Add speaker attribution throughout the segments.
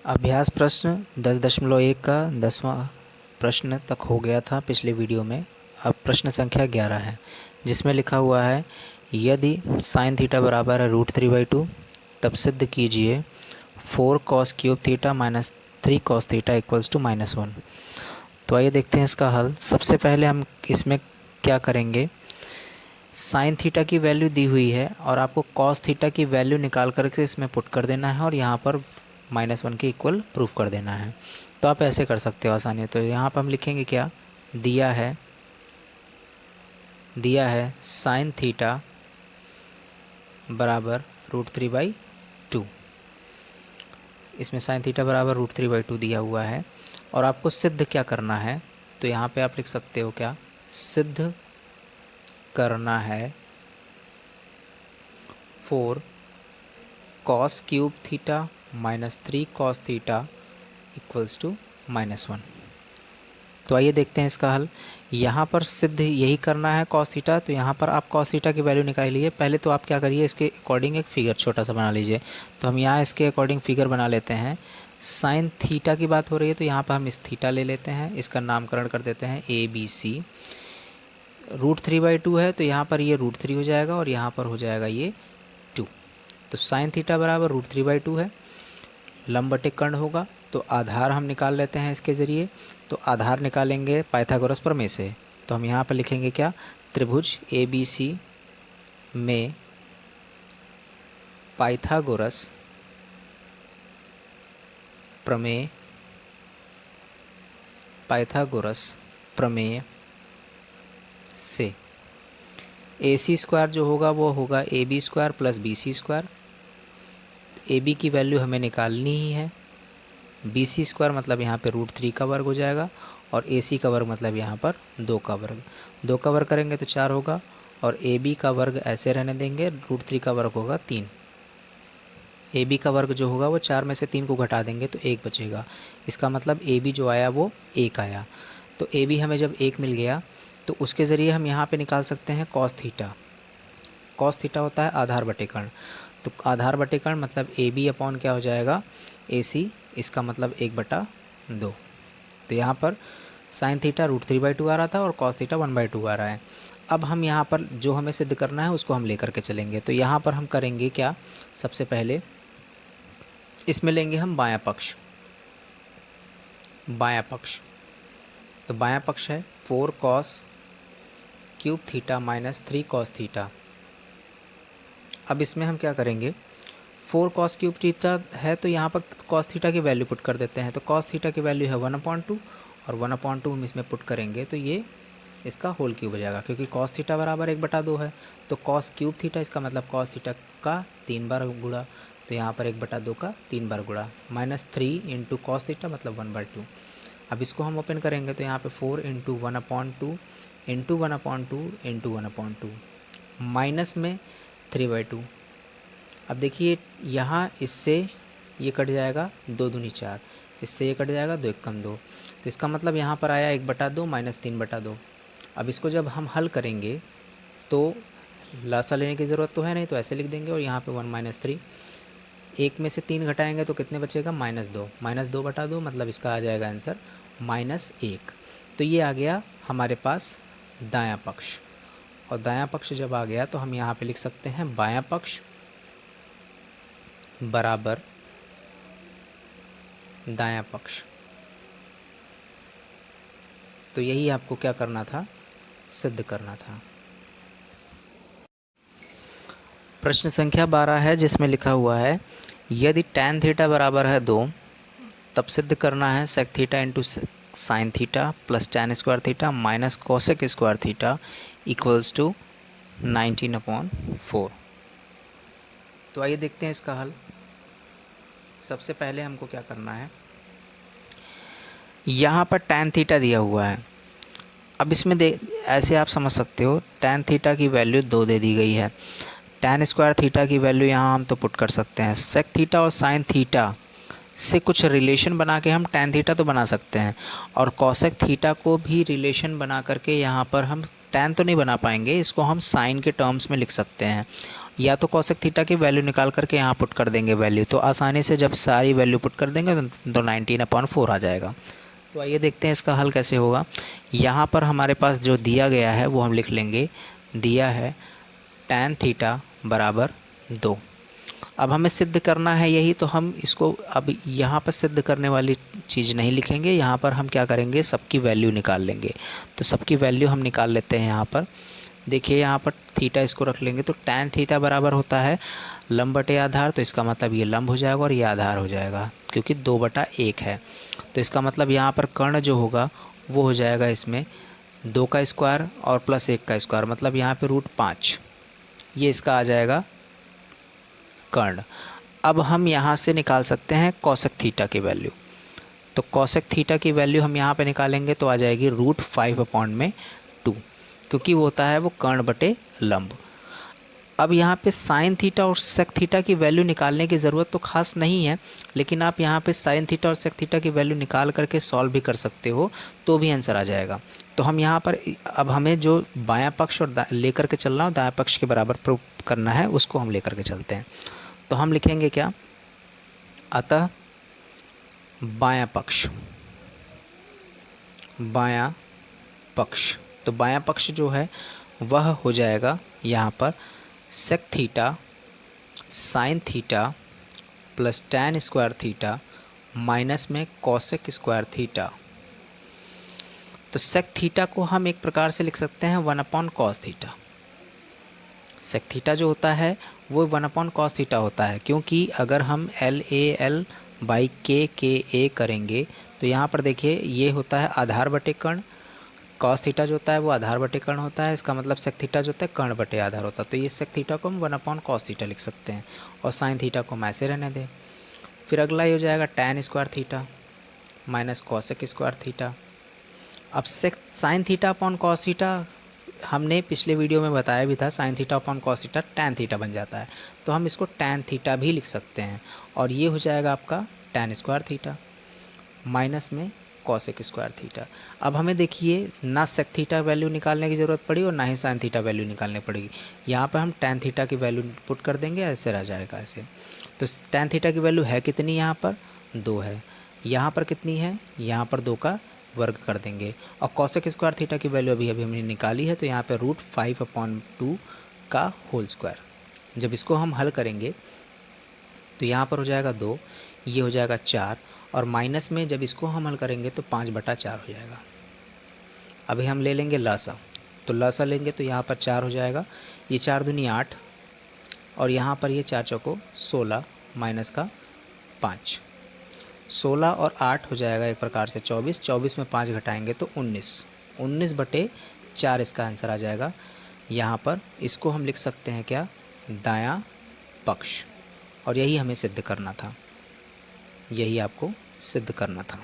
Speaker 1: अभ्यास प्रश्न 10.1 का 10वां प्रश्न तक हो गया था पिछले वीडियो में। अब प्रश्न संख्या 11 है, जिसमें लिखा हुआ है यदि साइन थीटा बराबर है √3/2 तब सिद्ध कीजिए 4 cos cube theta minus 3 cos theta equals to -1। तो आइए देखते हैं इसका हल। सबसे पहले हम इसमें क्या करेंगे, साइन थीटा की वैल्यू दी हुई है और आपको कॉस थीटा की वैल्यू निकाल करके इसमें पुट कर देना है और यहाँ पर -1 के इक्वल प्रूफ कर देना है। तो आप ऐसे कर सकते हो आसानी। तो यहाँ पर हम लिखेंगे क्या, दिया है साइन थीटा बराबर √3/2। इसमें साइन थीटा बराबर √3/2 दिया हुआ है और आपको सिद्ध क्या करना है। तो यहाँ पे आप लिख सकते हो क्या, सिद्ध करना है 4 cos cube theta minus 3 cos theta equals to -1। तो आइए देखते हैं इसका हल। यहाँ पर सिद्ध यही करना है cos थीटा, तो यहाँ पर आप cos थीटा की वैल्यू निकालिए। पहले तो आप क्या करिए, इसके अकॉर्डिंग एक फिगर छोटा सा बना लीजिए। तो हम यहाँ इसके अकॉर्डिंग फिगर बना लेते हैं। साइन थीटा की बात हो रही है तो यहाँ पर हम इस थीटा ले लेते हैं, इसका नामकरण कर देते हैं ABC। √3/2 है तो यहाँ पर ये √3 हो जाएगा और यहाँ पर हो जाएगा ये 2। तो साइन थीटा बराबर √3/2 है, लंब बटे कर्ण होगा। तो आधार हम निकाल लेते हैं इसके ज़रिए। तो आधार निकालेंगे पाइथागोरस प्रमेय से। तो हम यहाँ पर लिखेंगे क्या, त्रिभुज ABC में पाइथागोरस प्रमेय से AC² जो होगा वो होगा AB² प्लस BC²। AB की वैल्यू हमें निकालनी ही है। BC² मतलब यहाँ पे √3 का वर्ग हो जाएगा और AC का वर्ग मतलब यहाँ पर 2 का वर्ग। 2 का वर्ग करेंगे तो 4 होगा और AB का वर्ग ऐसे रहने देंगे, √3 का वर्ग होगा 3। AB का वर्ग जो होगा वो 4 में से 3 को घटा देंगे तो 1 बचेगा। इसका मतलब AB जो आया वो 1 आया। तो AB हमें जब 1 मिल गया तो उसके ज़रिए हम यहाँ पे निकाल सकते हैं cos थीटा। cos थीटा होता है आधार बटे कर्ण। तो आधार बटे कर्ण मतलब AB अपॉन क्या हो जाएगा, AC। इसका मतलब 1/2। तो यहाँ पर साइन थीटा √3/2 आ रहा था और cos थीटा 1/2 आ रहा है। अब हम यहाँ पर जो हमें सिद्ध करना है उसको हम लेकर के चलेंगे। तो यहाँ पर हम करेंगे क्या, सबसे पहले इसमें लेंगे हम बायां पक्ष। तो बायां पक्ष है 4 cos cube theta minus 3 cos theta. अब इसमें हम क्या करेंगे, 4 cos क्यूब थीटा है तो यहाँ पर cos थीटा की वैल्यू पुट कर देते हैं। तो cos थीटा की वैल्यू है 1/2 और 1/2 हम इसमें पुट करेंगे तो ये इसका होल क्यूब हो जाएगा, क्योंकि cos थीटा बराबर 1/2 है। तो cos क्यूब थीटा इसका मतलब cos थीटा का 3 बार गुणा। तो यहाँ पर 1/2 का 3 बार गुणा, -3 इंटू cos थीटा मतलब 1/2। अब इसको हम ओपन करेंगे तो यहाँ पे 4 इंटू 1/2 इंटू 1/2 इंटू 1/2 माइनस में 3/2। अब देखिए यहाँ इससे ये कट जाएगा, 2 दूनी 4, इससे ये कट जाएगा, 2 एकम 2। तो इसका मतलब यहाँ पर आया 1/2 माइनस 3/2। अब इसको जब हम हल करेंगे तो लासा लेने की ज़रूरत तो है नहीं, तो ऐसे लिख देंगे और यहाँ पे 1 - 3। 1 में से 3 घटाएंगे तो कितने बचेगा, -2। -2/2 मतलब इसका आ जाएगा आंसर -1। तो ये आ गया हमारे पास दायां पक्ष। और दायां पक्ष जब आ गया तो हम यहाँ पे लिख सकते हैं बायां पक्ष बराबर दायां पक्ष। तो यही आपको क्या करना था, सिद्ध करना था। प्रश्न संख्या 12 है, जिसमें लिखा हुआ है यदि tan थीटा बराबर है 2 तब सिद्ध करना है sec theta into sine theta plus tan² theta minus cosec² theta equals to 19/4। तो आइए देखते हैं इसका हल। सबसे पहले हमको क्या करना है, यहाँ पर tan थीटा दिया हुआ है। अब इसमें ऐसे आप समझ सकते हो, tan थीटा की वैल्यू 2 दे दी गई है। tan² थीटा की वैल्यू यहाँ हम तो पुट कर सकते हैं। sec थीटा और साइन थीटा से कुछ रिलेशन बना के हम tan थीटा तो बना सकते हैं और cosec थीटा को भी रिलेशन बना करके यहाँ पर हम tan तो नहीं बना पाएंगे, इसको हम साइन के टर्म्स में लिख सकते हैं। या तो कॉसेक थीटा की वैल्यू निकाल करके यहाँ पुट कर देंगे वैल्यू, तो आसानी से जब सारी वैल्यू पुट कर देंगे तो 19/4 आ जाएगा। तो आइए देखते हैं इसका हल कैसे होगा। यहाँ पर हमारे पास जो दिया गया है वो हम लिख लेंगे, दिया है tan थीटा बराबर 2। अब हमें सिद्ध करना है यही, तो हम इसको अब यहाँ पर सिद्ध करने वाली चीज़ नहीं लिखेंगे, यहाँ पर हम क्या करेंगे, सबकी वैल्यू निकाल लेंगे। तो सबकी वैल्यू हम निकाल लेते हैं। यहाँ पर देखिए, यहाँ पर थीटा इसको रख लेंगे, तो tan थीटा बराबर होता है लंब बटे आधार, तो इसका मतलब ये लंब हो जाएगा और ये आधार हो जाएगा, क्योंकि 2/1 है। तो इसका मतलब यहाँ पर कर्ण जो होगा वो हो जाएगा इसमें 2 का स्क्वायर और प्लस 1 का स्क्वायर, मतलब यहाँ पे √5, ये इसका आ जाएगा कर्ण। अब हम यहाँ से निकाल सकते हैं कॉसेक थीटा की वैल्यू। तो कॉसेक थीटा की वैल्यू हम यहाँ पे निकालेंगे तो आ जाएगी √5/2, क्योंकि वो होता है वो कर्ण बटे लंब। अब यहाँ पे साइन थीटा और सेक थीटा की वैल्यू निकालने की ज़रूरत तो खास नहीं है, लेकिन आप यहाँ पे साइन थीटा और सेक थीटा की वैल्यू निकाल करके सॉल्व भी कर सकते हो, तो भी आंसर आ जाएगा। तो हम यहाँ पर अब हमें जो बायां पक्ष और लेकर के चलना हो, दायां पक्ष के बराबर प्रूव करना है, उसको हम लेकर के चलते हैं। तो हम लिखेंगे क्या, अतः बायां पक्ष, बायां पक्ष, तो बायां पक्ष जो है वह हो जाएगा यहाँ पर sec theta sine theta plus tan square theta minus में कॉसेक स्क्वायर थीटा। तो सेक थीटा को हम एक प्रकार से लिख सकते हैं 1/cos थीटा। सेक थीटा जो होता है वो 1/cos थीटा होता है, क्योंकि अगर हम LAL/K करेंगे तो यहाँ पर देखिए ये होता है आधार बटे कर्ण, कॉस थीटा जो होता है वो आधार बटे कर्ण होता है, इसका मतलब सेक थीटा जो होता है कर्ण बटे आधार होता है। तो ये सेक थीटा को हम 1/cos थीटा लिख सकते हैं, और साइन थीटा को हम ऐसे रहने दें। फिर अगला ये हो जाएगा tan square theta minus cosec square theta. अब sec sine theta upon cos theta हमने पिछले वीडियो में बताया भी था, sine theta upon cos theta tan theta बन जाता है, तो हम इसको tan थीटा भी लिख सकते हैं, और ये हो जाएगा आपका tan स्क्वायर थीटा माइनस में कॉसेक स्क्वायर थीटा। अब हमें देखिए ना सेक थीटा वैल्यू निकालने की ज़रूरत पड़ी और ना ही साइन थीटा वैल्यू निकालनी पड़ेगी। यहाँ पर हम tan थीटा की वैल्यू पुट कर देंगे, ऐसे रह जाएगा ऐसे। तो tan थीटा की वैल्यू है कितनी, यहाँ पर 2 है, यहाँ पर कितनी है, यहाँ पर 2 का वर्ग कर देंगे, और कॉसेक स्क्वायर थीटा की वैल्यू अभी हमने निकाली है, तो यहाँ पर √5/2 का होल स्क्वायर। जब इसको हम हल करेंगे तो यहाँ पर हो जाएगा 2, ये हो जाएगा 4, और माइनस में जब इसको हम हल करेंगे तो 5/4 हो जाएगा। अभी हम ले लेंगे लसा, तो लसा लेंगे तो यहाँ पर 4 हो जाएगा, ये 4 दूनी 8, और यहाँ पर ये 4 चौको 16 माइनस का 5, 16 और 8 हो जाएगा एक प्रकार से 24, 24 में 5 घटाएंगे तो 19/4 इसका आंसर आ जाएगा। यहाँ पर इसको हम लिख सकते हैं क्या, दायां पक्ष, और यही हमें सिद्ध करना था, यही आपको सिद्ध करना था।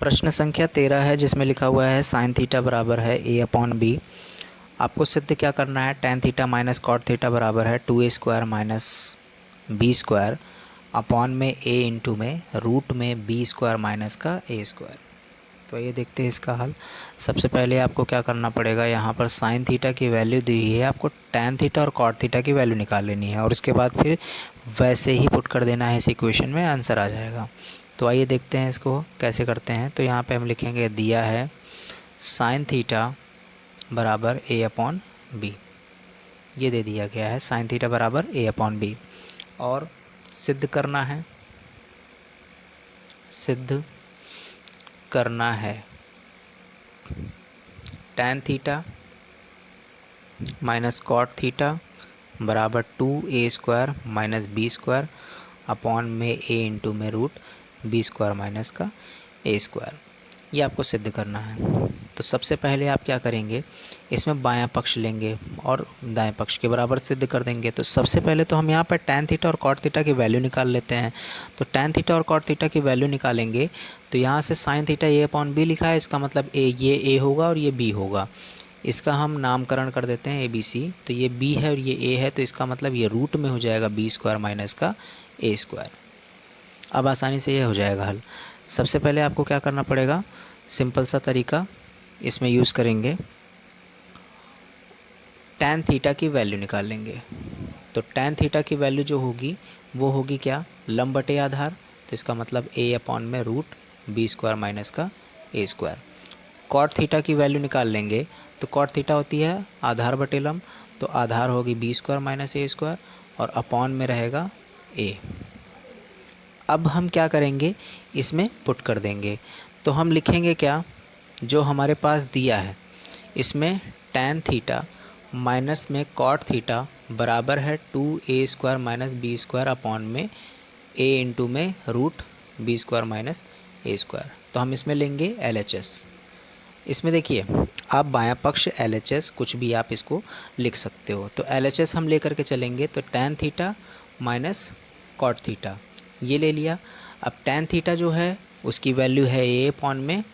Speaker 1: प्रश्न संख्या 13 है, जिसमें लिखा हुआ है साइन थीटा बराबर है a/b। आपको सिद्ध क्या करना है, tan theta minus cot theta बराबर है 2a² माइनस b² अपॉन में a इंटू में रूट में b² माइनस का a²। तो ये देखते हैं इसका हल। सबसे पहले आपको क्या करना पड़ेगा, यहाँ पर साइन थीटा की वैल्यू दी है, आपको tan थीटा और कॉट थीटा की वैल्यू निकाल लेनी है, और उसके बाद फिर वैसे ही पुट कर देना है इस इक्वेशन में, आंसर आ जाएगा। तो आइए देखते हैं इसको कैसे करते हैं। तो यहाँ पे हम लिखेंगे, दिया है साइन थीटा बराबर a/b, ये दे दिया गया है साइन थीटा बराबर a/b, और सिद्ध करना है, सिद्ध करना है tan theta minus cot theta बराबर 2a² माइनस b² अपॉन में a इंटू में रूट b² माइनस का a², ये आपको सिद्ध करना है। तो सबसे पहले आप क्या करेंगे, इसमें बायां पक्ष लेंगे और दाएं पक्ष के बराबर सिद्ध कर देंगे। तो सबसे पहले तो हम यहाँ पर tan थीटा और कॉट थीटा की वैल्यू निकाल लेते हैं। तो tan थीटा और कॉट थीटा की वैल्यू निकालेंगे तो यहाँ से साइन थीटा a/b लिखा है, इसका मतलब ये a होगा और ये b होगा। इसका हम नामकरण कर देते हैं ABC। तो ये b है और ये a है, तो इसका मतलब ये रूट में हो जाएगा b² माइनस का a²। अब आसानी से ये हो जाएगा हल। सबसे पहले आपको क्या करना पड़ेगा, सिंपल सा तरीका इसमें यूज़ करेंगे, tan थीटा की वैल्यू निकाल लेंगे। तो tan थीटा की वैल्यू जो होगी वो होगी क्या, लंब बटे आधार, तो इसका मतलब a अपॉन में रूट बी स्क्वायर माइनस का a स्क्वायर। कॉट थीटा की वैल्यू निकाल लेंगे, तो कॉट थीटा होती है आधार बटे लंब, तो आधार होगी B square minus a square और अपॉन में रहेगा a। अब हम क्या करेंगे, इसमें पुट कर देंगे, तो हम लिखेंगे क्या, जो हमारे पास दिया है इसमें tan थीटा माइनस में कॉट थीटा बराबर है 2a square minus B square upon में a इंटू में root B square minus a square. तो हम इसमें लेंगे LHS। इसमें देखिए आप बायां पक्ष LHS कुछ भी आप इसको लिख सकते हो, तो LHS हम लेकर के चलेंगे, तो tan theta minus cot theta ये ले लिया। अब tan थीटा जो है उसकी वैल्यू है a अपॉन में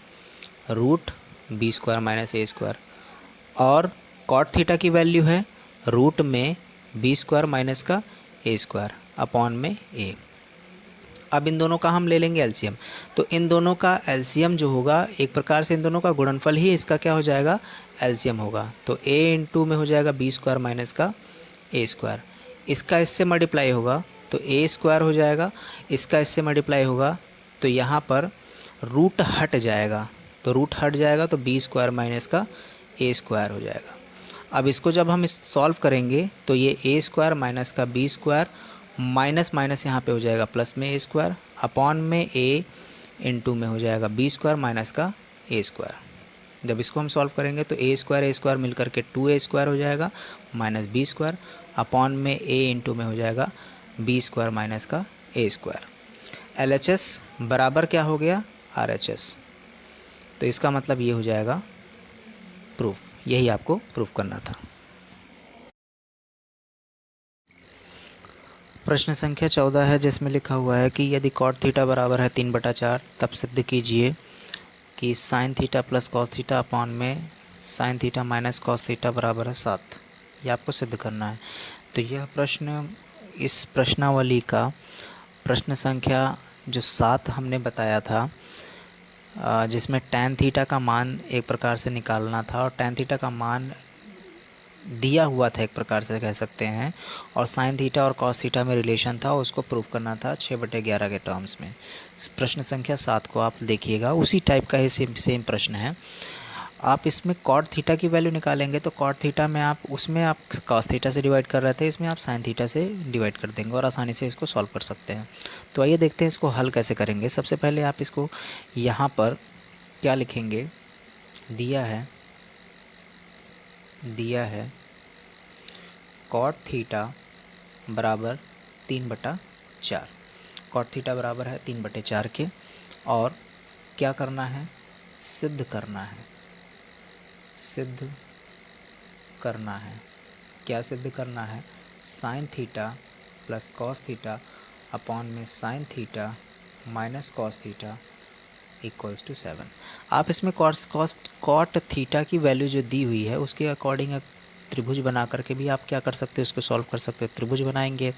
Speaker 1: root B square minus a square और कॉट थीटा की वैल्यू है रूट में बी स्क्वायर माइनस का a स्क्वायर अपॉन में a। अब इन दोनों का हम ले लेंगे एलसीएम, तो इन दोनों का एलसीएम जो होगा एक प्रकार से इन दोनों का गुणनफल ही इसका क्या हो जाएगा, एलसीएम होगा। तो a इंटू में हो जाएगा बी स्क्वायर माइनस का a स्क्वायर, इसका इससे मल्टीप्लाई होगा तो a स्क्वायर हो जाएगा, इसका इससे मल्टीप्लाई होगा तो यहाँ पर रूट हट जाएगा, तो रूट हट जाएगा तो बी स्क्वायर माइनस का a स्क्वायर हो जाएगा। अब इसको जब हम सॉल्व करेंगे तो ये a स्क्वायर माइनस का बी स्क्वायर माइनस माइनस यहाँ पे हो जाएगा प्लस में a स्क्वायर अपॉन में a इंटू में हो जाएगा बी स्क्वायर माइनस का a स्क्वायर। जब इसको हम सॉल्व करेंगे तो a स्क्वायर मिल करके 2a स्क्वायर हो जाएगा माइनस बी स्क्वायर अपॉन में a इंटू में हो जाएगा बी स्क्वायर माइनस का a स्क्वायर। LHS बराबर क्या हो गया, RHS। तो इसका मतलब ये हो जाएगा प्रूफ, यही आपको प्रूफ करना था। प्रश्न संख्या 14 है जिसमें लिखा हुआ है कि यदि कॉट थीटा बराबर है 3/4 तब सिद्ध कीजिए कि sine theta plus cos theta upon में sine theta minus cos theta बराबर है 7। ये आपको सिद्ध करना है। तो यह प्रश्न, इस प्रश्नावली का प्रश्न संख्या जो 7 हमने बताया था, जिसमें tan थीटा का मान एक प्रकार से निकालना था और tan थीटा का मान दिया हुआ था एक प्रकार से कह सकते हैं, और साइन थीटा और कॉस थीटा में रिलेशन था, उसको प्रूव करना था 6/11 के टर्म्स में। प्रश्न संख्या 7 को आप देखिएगा, उसी टाइप का ही सेम प्रश्न है। आप इसमें कॉट थीटा की वैल्यू निकालेंगे तो कॉट थीटा में आप उसमें आप कॉस थीटा से डिवाइड कर रहे थे, इसमें आप साइन थीटा से डिवाइड कर देंगे और आसानी से इसको सॉल्व कर सकते हैं। तो आइए देखते हैं इसको हल कैसे करेंगे। सबसे पहले आप इसको यहाँ पर क्या लिखेंगे, दिया है कॉट थीटा बराबर 3/4, कॉट थीटा बराबर है 3/4 के, और क्या करना है, सिद्ध करना है। क्या सिद्ध करना है, sine theta plus cos theta upon में sine theta minus cos theta equals to 7। आप इसमें कॉट थीटा की वैल्यू जो दी हुई है उसके अकॉर्डिंग त्रिभुज बना करके भी आप क्या कर सकते हो, इसको सॉल्व कर सकते हो। त्रिभुज बनाएंगे,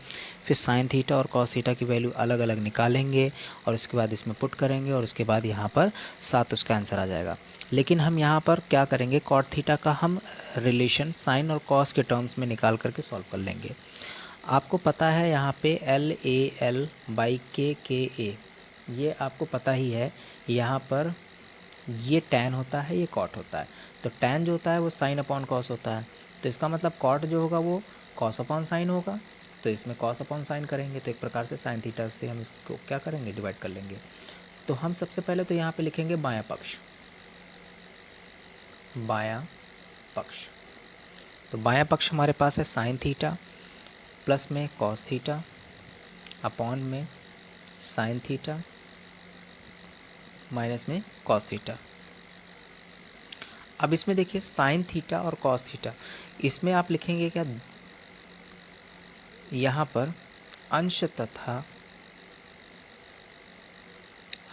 Speaker 1: फिर साइन थीटा और कॉस थीटा की वैल्यू अलग अलग निकालेंगे और उसके बाद इसमें पुट करेंगे और उसके बाद यहाँ पर 7 उसका आंसर आ जाएगा। लेकिन हम यहाँ पर क्या करेंगे, कॉट थीटा का हम रिलेशन साइन और कॉस के टर्म्स में निकाल करके सॉल्व कर लेंगे। आपको पता है यहाँ पे LAL/KA ये आपको पता ही है। यहाँ पर ये tan होता है, ये कॉट होता है। तो tan जो होता है वो साइन अपॉन कॉस होता है, तो इसका मतलब कॉट जो होगा वो कॉस अपॉन साइन होगा। तो इसमें कॉस अपॉन साइन करेंगे तो एक प्रकार से साइन थीटा से हम इसको क्या करेंगे, डिवाइड कर लेंगे। तो हम सबसे पहले तो यहाँ पे लिखेंगे बायां पक्ष। तो बायां पक्ष हमारे पास है साइन थीटा प्लस में कॉस थीटा अपॉन में साइन थीटा माइनस में कॉस थीटा। अब इसमें देखिए साइन थीटा और कॉस थीटा, इसमें आप लिखेंगे क्या, यहाँ पर अंश तथा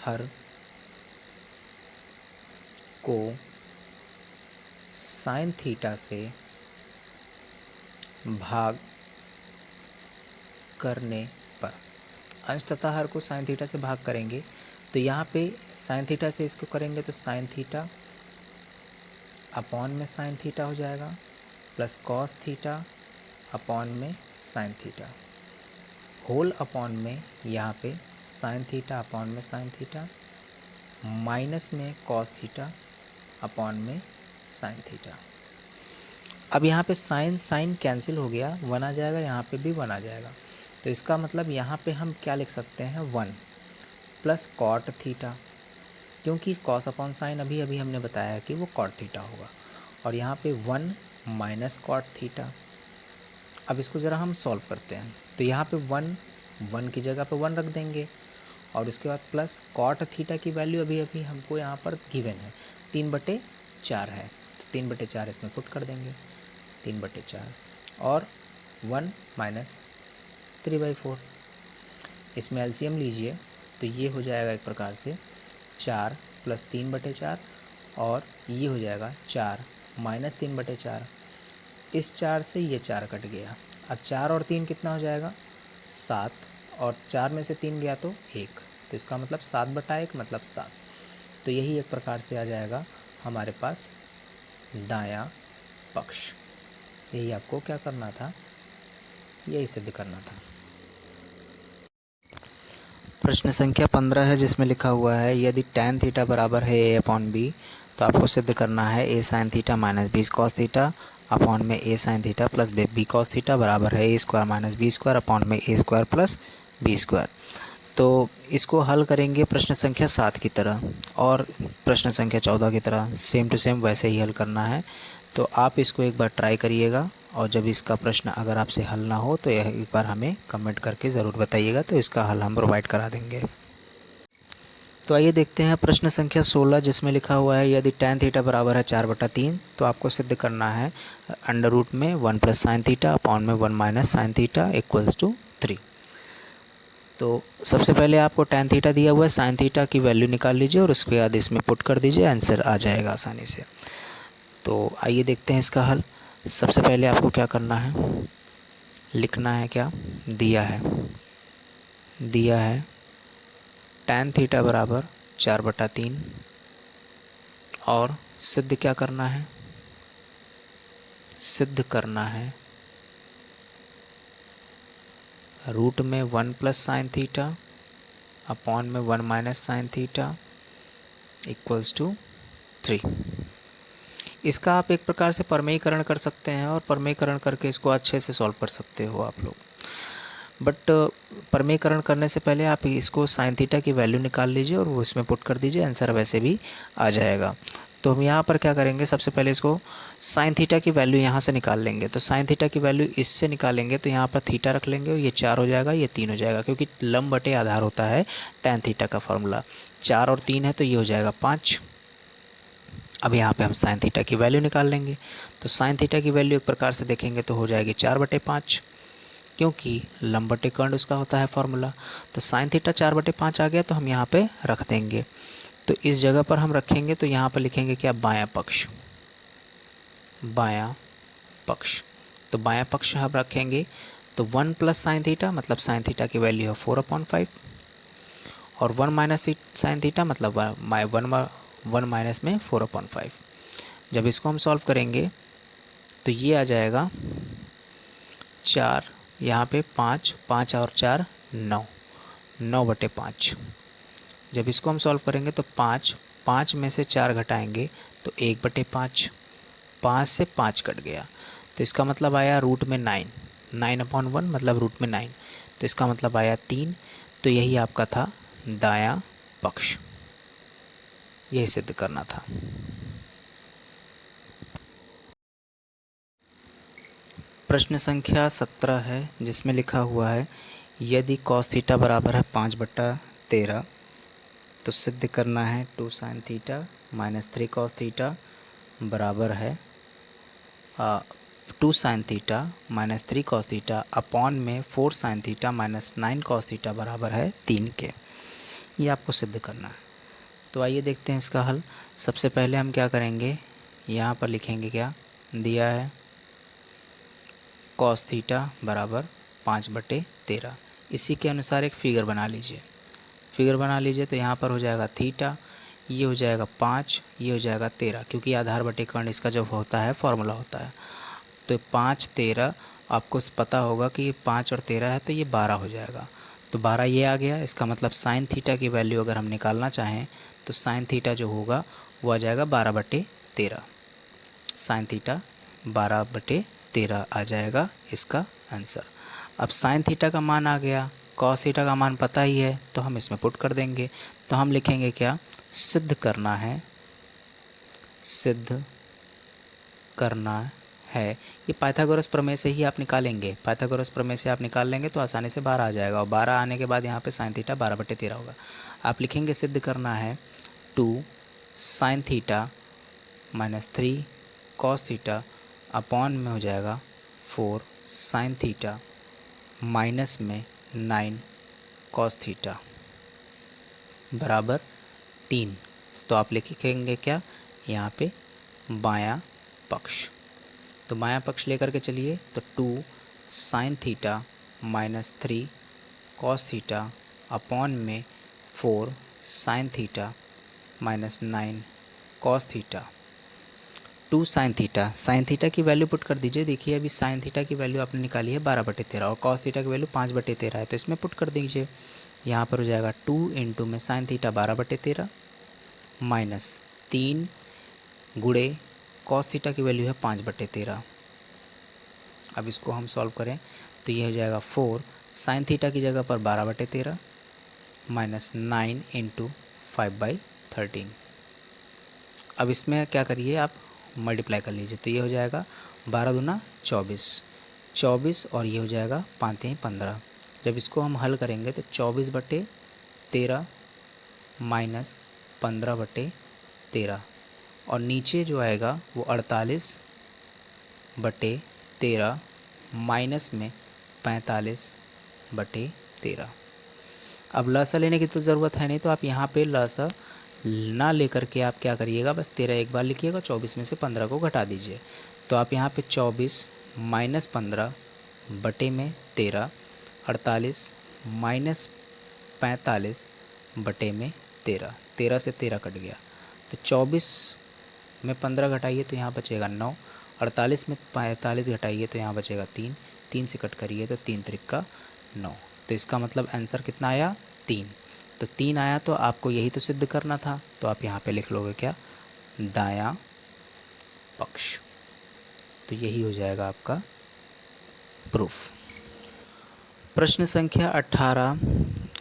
Speaker 1: हर को साइन थीटा से भाग करने पर, अंश तथा हर को साइन थीटा से भाग करेंगे तो यहाँ पे साइन थीटा से इसको करेंगे तो साइन थीटा अपॉन में साइन थीटा हो जाएगा प्लस कॉस थीटा अपॉन में साइन थीटा, होल अपॉन में यहाँ पे साइन थीटा अपॉन में साइन थीटा, माइनस में कॉस थीटा अपॉन में साइन थीटा। अब यहाँ पे साइन साइन कैंसिल हो गया, वन आ जाएगा, यहाँ पे भी वन आ जाएगा। तो इसका मतलब यहाँ पे हम क्या लिख सकते हैं, वन प्लस कॉट थीटा, क्योंकि कॉस अपॉन साइन अभी अभी हमने बताया है कि वो कॉट थीटा होगा, और यहाँ पे वन माइनस कॉट थीटा। अब इसको ज़रा हम सॉल्व करते हैं, तो यहाँ पे वन वन की जगह पे वन रख देंगे, और उसके बाद प्लस कॉट थीटा की वैल्यू अभी अभी हमको यहाँ पर गिवन है 3/4 है, तो 3/4 इसमें पुट कर देंगे, 3/4 और 1 माइनस 3/4। इसमें एलसीएम लीजिए तो ये हो जाएगा एक प्रकार से 4 प्लस 3/4, और ये हो जाएगा 4 माइनस 3/4। इस 4 से ये 4 कट गया। अब 4 और 3 कितना हो जाएगा, 7, और 4 में से 3 गया तो 1, तो इसका मतलब 7/1 मतलब 7। तो यही एक प्रकार से आ जाएगा हमारे पास दायां पक्ष। यही आपको क्या करना था, यही सिद्ध करना था। प्रश्न संख्या 15 है, जिसमें लिखा हुआ है यदि tan थीटा बराबर है a अपॉन बी, तो आपको सिद्ध करना है a sine theta minus B cos theta upon में a sine theta plus B cos theta बराबर है a square minus B square upon में a square plus B square. तो इसको हल करेंगे प्रश्न संख्या 7 की तरह और प्रश्न संख्या 14 की तरह, सेम टू सेम वैसे ही हल करना है। तो आप इसको एक बार ट्राई करिएगा, और जब इसका प्रश्न अगर आपसे हल ना हो तो यह एक बार हमें कमेंट करके ज़रूर बताइएगा, तो इसका हल हम प्रोवाइड करा देंगे। तो आइए देखते हैं प्रश्न संख्या 16, जिसमें लिखा हुआ है यदि tan थीटा बराबर है 4/3, तो आपको सिद्ध करना है अंडर रूट में 1 प्लस साइन थीटा अपॉन में 1 minus sine theta equals to 3। तो सबसे पहले आपको tan थीटा दिया हुआ है, साइन थीटा की वैल्यू निकाल लीजिए और उसके बाद इसमें पुट कर दीजिए, आंसर आ जाएगा आसानी से। तो आइए देखते हैं इसका हल। सबसे पहले आपको क्या करना है, लिखना है क्या दिया है tan थीटा बराबर 4/3, और सिद्ध क्या करना है, सिद्ध करना है रूट में 1 प्लस साइन थीटा अपॉन में 1 minus sine theta equals to 3। इसका आप एक प्रकार से परमेयीकरण कर सकते हैं, और परमेयीकरण करके इसको अच्छे से सॉल्व कर सकते हो आप लोग। बट परमेयीकरण करने से पहले आप इसको साइन थीटा की वैल्यू निकाल लीजिए और वो इसमें पुट कर दीजिए, आंसर वैसे भी आ जाएगा। तो हम यहाँ पर क्या करेंगे, सबसे पहले इसको साइन थीटा की वैल्यू यहाँ से निकाल लेंगे। तो साइन थीटा की वैल्यू इससे निकालेंगे तो यहाँ पर थीटा रख लेंगे, और ये 4 हो जाएगा, ये 3 हो जाएगा, क्योंकि लंब बटे आधार होता है tan थीटा का फॉर्मूला। 4 और 3 है तो ये हो जाएगा 5। अब यहाँ पे हम साइन थीटा की वैल्यू निकाल लेंगे। तो साइन थीटा की वैल्यू एक प्रकार से देखेंगे तो हो जाएगी 4/5, क्योंकि लंब बटे कर्ण उसका होता है फॉर्मूला। तो साइन थीटा 4/5 आ गया, तो हम यहाँ पे रख देंगे। तो इस जगह पर हम रखेंगे तो यहाँ पर लिखेंगे क्या, बायां पक्ष। बायां पक्ष, तो बायां पक्ष हम रखेंगे तो 1 प्लस साइन थीटा मतलब साइन थीटा की वैल्यू है 4/5, और 1 माइनस साइन थीटा मतलब 1 माइनस में 4/5। जब इसको हम सॉल्व करेंगे तो ये आ जाएगा 4, यहाँ पे 5, 5 और 4 9, 9/5। जब इसको हम सॉल्व करेंगे तो 5 में से 4 घटाएंगे तो 1/5, 5 से 5 कट गया, तो इसका मतलब आया रूट में 9/1 मतलब रूट में 9, तो इसका मतलब आया 3। तो यही आपका था दायां पक्ष, यही सिद्ध करना था। प्रश्न संख्या 17 है, जिसमें लिखा हुआ है यदि कॉस थीटा बराबर है 5/13, तो सिद्ध करना है 2 sign theta minus 3 cos theta बराबर है 2 sign theta minus 3 cos theta upon में 4 sign theta minus 9 cos theta बराबर है 3 के। ये आपको सिद्ध करना है। तो आइए देखते हैं इसका हल। सबसे पहले हम क्या करेंगे, यहाँ पर लिखेंगे क्या दिया है, कॉस थीटा बराबर 5/13। इसी के अनुसार एक फिगर बना लीजिए। तो यहाँ पर हो जाएगा थीटा, ये हो जाएगा 5, ये हो जाएगा 13, क्योंकि आधार बटे कर्ण इसका जो होता है फॉर्मूला होता है। तो 5 13, आपको पता होगा कि 5 और 13 है तो ये 12 हो जाएगा। तो 12 ये आ गया। इसका मतलब साइन थीटा की वैल्यू अगर हम निकालना चाहें तो साइन थीटा जो होगा वो आ जाएगा 12/13। साइन थीटा 12/13 आ जाएगा इसका आंसर। अब साइन थीटा का मान आ गया, कॉस थीटा का मान पता ही है तो हम इसमें पुट कर देंगे। तो हम लिखेंगे क्या, सिद्ध करना है, सिद्ध करना है। ये पाइथागोरस प्रमेय से ही आप निकालेंगे, पाइथागोरस प्रमेय से आप निकाल लेंगे तो आसानी से 12 आ जाएगा। और 12 आने के बाद यहाँ पे साइन थीटा 12/13 होगा। आप लिखेंगे सिद्ध करना है 2 sign theta minus 3 cos theta upon में हो जाएगा 4 साइन थीटा माइनस में 9 कॉस थीटा बराबर 3। तो आप लिखेंगे क्या, यहाँ पे बायां पक्ष। तो बायां पक्ष लेकर के चलिए, तो 2 sign theta minus 3 cos theta upon में 4 sign theta minus 9 cos theta. 2 sine theta, sine theta की वैल्यू पुट कर दीजिए। देखिए अभी साइन थीटा की वैल्यू आपने निकाली है 12/13 और कॉस थीटा की वैल्यू 5/13 है, तो इसमें पुट कर दीजिए। यहाँ पर हो जाएगा 2 इंटू में साइन थीटा 12/13 माइनस 3 गुणे कॉस थीटा की वैल्यू है 5/13। अब इसको हम सॉल्व करें तो ये हो जाएगा 4 साइन थीटा की जगह पर 12/13 माइनस 9 इंटू 5/13। अब इसमें क्या करिए, आप मल्टीप्लाई कर लीजिए। तो ये हो जाएगा 12 दूना 24 और ये हो जाएगा 5 3 15। जब इसको हम हल करेंगे तो 24/13 माइनस 15/13 और नीचे जो आएगा वो 48/13 माइनस में 45/13। अब लसा लेने की तो ज़रूरत है नहीं, तो आप यहाँ पे लसा ना लेकर के आप क्या करिएगा, बस 13 एक बार लिखिएगा, 24 में से 15 को घटा दीजिए। तो आप यहाँ पे 24 माइनस 15 बटे में 13, 48 माइनस 45 बटे में 13, 13 से 13 कट गया। तो 24 में 15 घटाइए तो यहाँ बचेगा 9, 48 में 45 घटाइए तो यहाँ बचेगा 3, 3 से कट करिए तो 3 त्रिका 9। तो इसका मतलब आंसर कितना आया, 3। तो 3 आया, तो आपको यही तो सिद्ध करना था। तो आप यहाँ पे लिख लोगे क्या, दायां पक्ष। तो यही हो जाएगा आपका प्रूफ। प्रश्न संख्या 18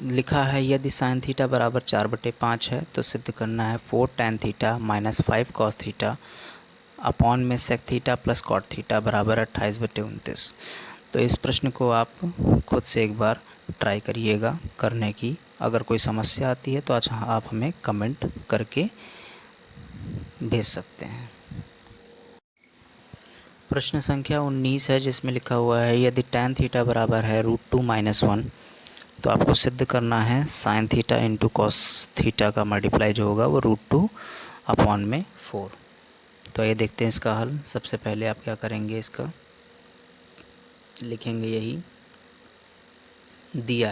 Speaker 1: लिखा है, यदि साइन थीटा बराबर 4/5 है तो सिद्ध करना है 4 tan theta minus 5 cos theta upon में sec theta plus cot theta बराबर 28/29। तो इस प्रश्न को आप खुद से एक बार ट्राई करिएगा करने की। अगर कोई समस्या आती है तो अच्छा आप हमें कमेंट करके भेज सकते हैं। प्रश्न संख्या 19 है जिसमें लिखा हुआ है, यदि tan थीटा बराबर है √2 - 1 तो आपको सिद्ध करना है sine theta into cos theta का मल्टीप्लाई जो होगा वो √2 अपॉन में 4। तो ये देखते हैं इसका हल। सबसे पहले आप क्या करेंगे, इसका लिखेंगे, यही दिया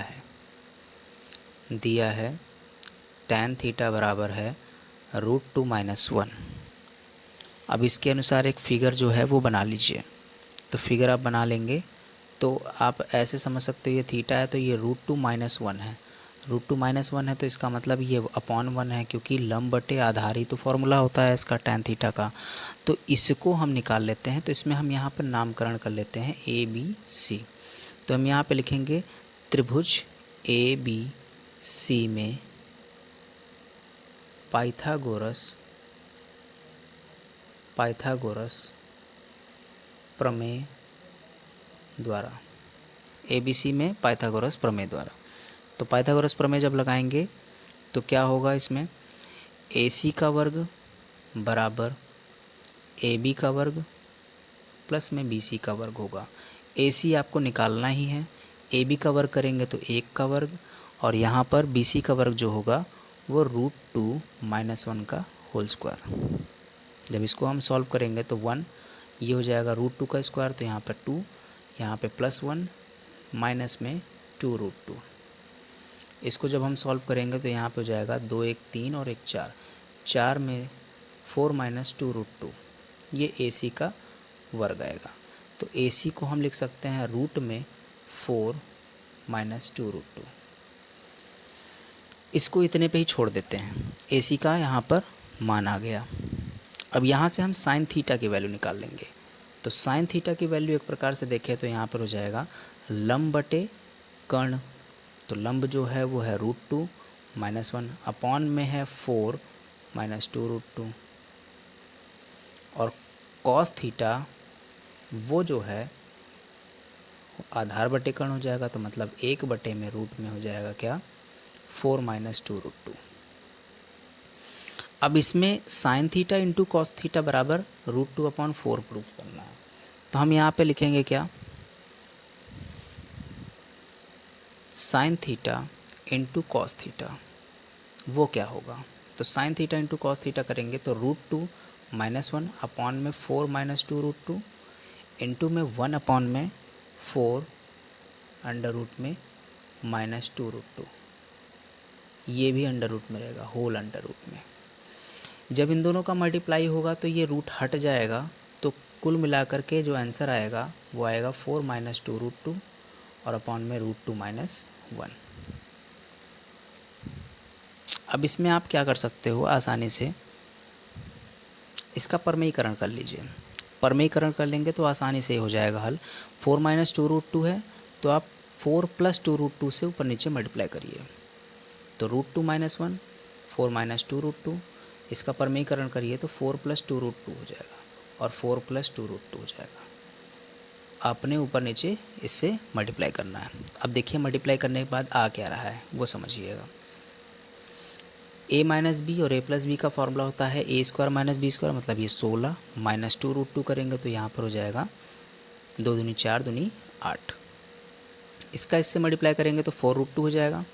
Speaker 1: है tan थीटा बराबर है √2 - 1। अब इसके अनुसार एक फ़िगर जो है वो बना लीजिए। तो फिगर आप बना लेंगे तो आप ऐसे समझ सकते हो, ये थीटा है तो ये √2 - 1 है, √2 - 1 है तो इसका मतलब ये अपॉन 1 है, क्योंकि लंब बटे आधार ही तो फॉर्मूला होता है इसका tan थीटा का। तो इसको हम निकाल लेते हैं। तो इसमें हम यहाँ पर नामकरण कर लेते हैं ABC। तो हम यहाँ पे लिखेंगे त्रिभुज ABC में पाइथागोरस प्रमेय द्वारा, ABC में पाइथागोरस प्रमेय द्वारा। तो पाइथागोरस प्रमेय जब लगाएंगे तो क्या होगा, इसमें AC का वर्ग बराबर AB का वर्ग प्लस में BC का वर्ग होगा। AC आपको निकालना ही है, AB का वर्ग करेंगे तो 1 का वर्ग और यहाँ पर BC का वर्ग जो होगा वो √2 - 1 का होल स्क्वायर। जब इसको हम सॉल्व करेंगे तो 1 ये हो जाएगा √2 का स्क्वायर, तो यहाँ पर 2, यहाँ पे +1 माइनस में 2 √2। इसको जब हम सॉल्व करेंगे तो यहाँ पे हो जाएगा 2 1 3 और 1 4, 4 में 4 - 2 √2, ये AC का वर्ग आएगा। तो ए सी को हम लिख सकते हैं रूट में 4 माइनस 2√2। इसको इतने पे ही छोड़ देते हैं, ए सी का यहाँ पर मान आ गया। अब यहाँ से हम साइन थीटा की वैल्यू निकाल लेंगे। तो साइन थीटा की वैल्यू एक प्रकार से देखें तो यहाँ पर हो जाएगा लंब बटे कर्ण। तो लंब जो है वो है √2 -1 अपॉन में है 4 माइनस 2√2, और कॉस थीटा वो जो है आधार बटे कर्ण हो जाएगा। तो मतलब 1 बटे में रूट में हो जाएगा क्या, 4 माइनस 2√2। अब इसमें sine theta into cos theta बराबर √2/4 प्रूफ करना है। तो हम यहाँ पे लिखेंगे क्या, sine theta into cos theta वो क्या होगा। तो sine theta into cos theta करेंगे तो √2 -1 अपॉन में 4 माइनस 2√2 इंटू में 1 अपॉन में 4 अंडर रूट में माइनस 2√2, ये भी अंडर रूट में रहेगा, होल अंडर रूट में। जब इन दोनों का मल्टीप्लाई होगा तो ये रूट हट जाएगा, तो कुल मिलाकर के जो आंसर आएगा वो आएगा 4 माइनस 2√2 और अपॉन में √2 माइनस 1। अब इसमें आप क्या कर सकते हो, आसानी से इसका परमेयीकरण कर लीजिए। परमेयीकरण कर लेंगे तो आसानी से हो जाएगा हल। 4 माइनस 2√2 है तो आप 4 प्लस 2√2 से ऊपर नीचे मल्टीप्लाई करिए, तो √2 माइनस 1 4 माइनस 2√2, इसका परमेयीकरण करिए तो 4 प्लस 2√2 हो जाएगा और 4 प्लस 2√2 हो जाएगा। आपने ऊपर नीचे इससे मल्टीप्लाई करना है। अब देखिए मल्टीप्लाई करने के बाद आ क्या रहा है वो समझिएगा। a माइनस बी और a प्लस बी का फॉर्मूला होता है a² माइनस b², मतलब ये 16 माइनस 2√2 करेंगे तो यहाँ पर हो जाएगा 2 दूनी 4 दूनी 8। इसका इससे मल्टीप्लाई करेंगे तो 4√2 हो जाएगा,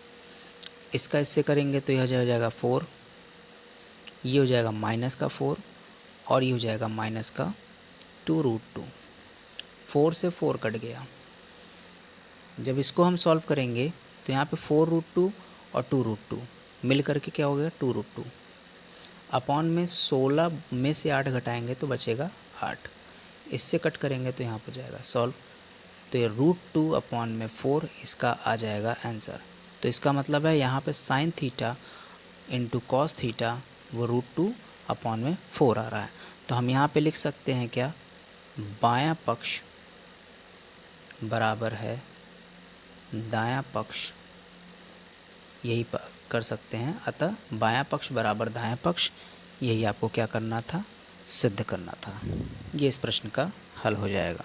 Speaker 1: इसका इससे करेंगे तो यह हो जाएगा 4, ये हो जाएगा माइनस का 4 और ये हो जाएगा माइनस का 2√2। 4 से 4 कट गया। जब इसको हम सॉल्व करेंगे तो यहाँ पे 4√2 और 2√2 मिल करके क्या हो गया 2√2, अपॉन में 16 में से 8 घटाएंगे तो बचेगा 8, इससे कट करेंगे तो यहाँ पर जाएगा सॉल्व, तो ये √2 अपॉन में 4 इसका आ जाएगा आंसर। तो इसका मतलब है यहाँ पे sine theta into cos theta वो √2 अपॉन में 4 आ रहा है। तो हम यहाँ पे लिख सकते हैं क्या, बायां पक्ष बराबर है दायां पक्ष, यही कर सकते हैं। अतः बायां पक्ष बराबर दायां पक्ष, यही आपको क्या करना था, सिद्ध करना था। ये इस प्रश्न का हल हो जाएगा।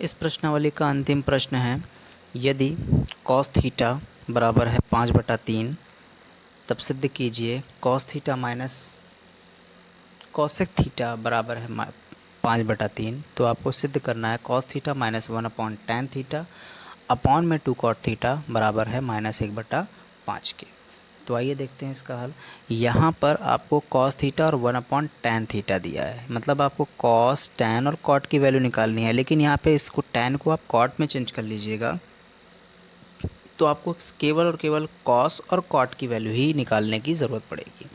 Speaker 1: इस प्रश्नावली का अंतिम प्रश्न है, यदि कॉस थीटा बराबर है 5/3 तब सिद्ध कीजिए cos theta minus cosec theta बराबर है 5/3। तो आपको सिद्ध करना है cos theta minus 1/tan theta upon में 2 कॉट थीटा बराबर है -1/5 के। तो आइए देखते हैं इसका हल। यहाँ पर आपको कॉस थीटा और 1/tan थीटा दिया है, मतलब आपको कॉस tan और कॉट की वैल्यू निकालनी है, लेकिन यहाँ पे इसको tan को आप कॉट में चेंज कर लीजिएगा तो आपको केवल और केवल कॉस और कॉट की वैल्यू ही निकालने की ज़रूरत पड़ेगी।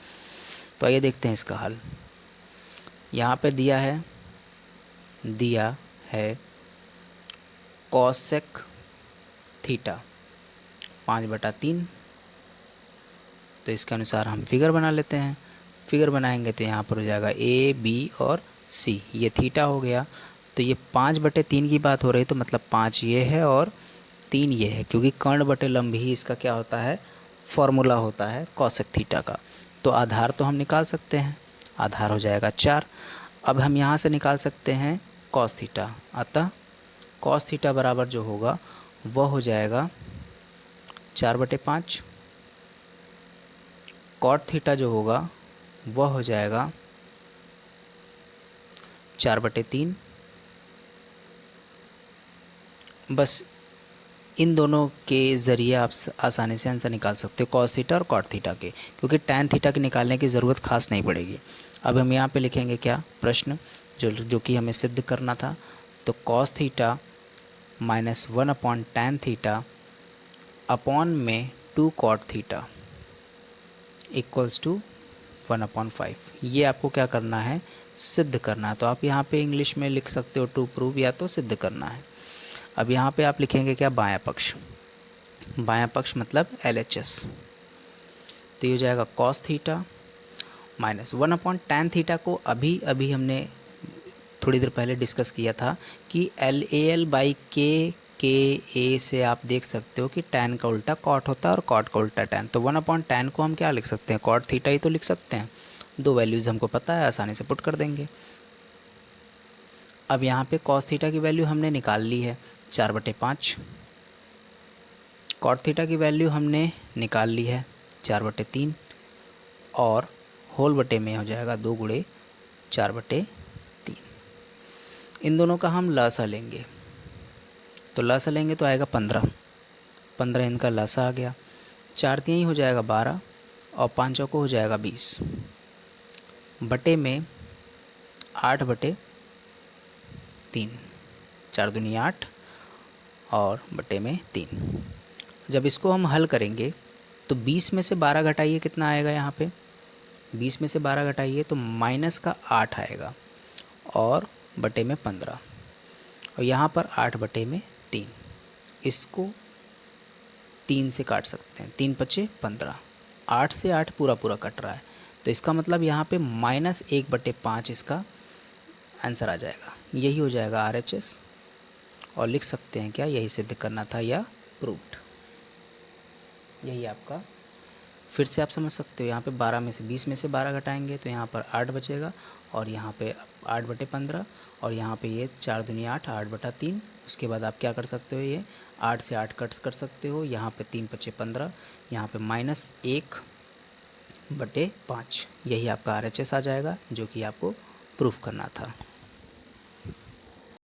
Speaker 1: तो आइए देखते हैं इसका हल। यहाँ पे दिया है कॉसेक थीटा 5/3, तो इसके अनुसार हम फिगर बना लेते हैं। फिगर बनाएंगे तो यहाँ पर हो जाएगा A, B और C, ये थीटा हो गया। तो ये 5/3 की बात हो रही, तो मतलब 5 ये है और 3 ये है, क्योंकि कर्ण बटे लंब ही इसका क्या होता है, फॉर्मूला होता है कॉसेक थीटा का। तो आधार तो हम निकाल सकते हैं, आधार हो जाएगा 4। अब हम यहाँ से निकाल सकते हैं कॉस थीटा, अतः कॉस थीटा बराबर जो होगा वह हो जाएगा 4/5। कॉट थीटा जो होगा वह हो जाएगा 4/3। बस इन दोनों के ज़रिए आप आसानी से आंसर निकाल सकते हो कॉस थीटा और कॉट थीटा के, क्योंकि टैन थीटा के निकालने की ज़रूरत खास नहीं पड़ेगी। अब हम यहाँ पे लिखेंगे क्या, प्रश्न जो कि हमें सिद्ध करना था। तो cos theta minus 1/tan theta upon में 2 कॉट थीटा इक्वल्स टू 1/5। ये आपको क्या करना है, सिद्ध करना है। तो आप यहाँ पे इंग्लिश में लिख सकते हो टू प्रूव, या तो सिद्ध करना है। अब यहाँ पे आप लिखेंगे क्या, बायां पक्ष। बायां पक्ष मतलब LHS। तो ये हो जाएगा cos theta minus 1/tan theta को अभी अभी हमने थोड़ी देर पहले डिस्कस किया था कि LAL/K से आप देख सकते हो कि tan का उल्टा कॉट होता है और कॉट का उल्टा tan। तो 1/tan को हम क्या लिख सकते हैं, कॉट थीटा ही तो लिख सकते हैं। दो वैल्यूज़ हमको पता है, आसानी से पुट कर देंगे। अब यहाँ पे कॉस थीटा की वैल्यू हमने निकाल ली है 4/5, कॉट थीटा की वैल्यू हमने निकाल ली है 4/3, और होल बटे में हो जाएगा 2 गुणे 4/3। इन दोनों का हम लसा लेंगे, तो लसा लेंगे तो आएगा 15 इनका लसा आ गया। 4 3 हो जाएगा 12, और 5 चौको हो जाएगा 20, बटे में 8/3, 4 दूनी 8 और बटे में 3। जब इसको हम हल करेंगे तो 20 में से 12 घटाइए, कितना आएगा यहाँ पे, 20 में से 12 घटाइए तो माइनस का 8 आएगा, और बटे में 15, और यहाँ पर 8/3। इसको 3 से काट सकते हैं, 3 × 5 = 15, 8 से 8 पूरा पूरा कट रहा है। तो इसका मतलब यहाँ पे -1/5 इसका आंसर आ जाएगा। यही हो जाएगा RHS, और लिख सकते हैं क्या, यही सिद्ध करना था या प्रूव्ड। यही आपका, फिर से आप समझ सकते हो, यहाँ पे 12 में से 20 में से 12 घटाएंगे तो यहाँ पर 8 बचेगा, और यहाँ पे 8/15, और यहाँ पे ये 4 दूनी 8, 8/3। उसके बाद आप क्या कर सकते हो, ये 8 से 8 कट कर सकते हो, यहाँ पे 3 × 5 = 15, यहाँ पे -1/5। यही आपका RHS आ जाएगा, जो कि आपको प्रूफ करना था।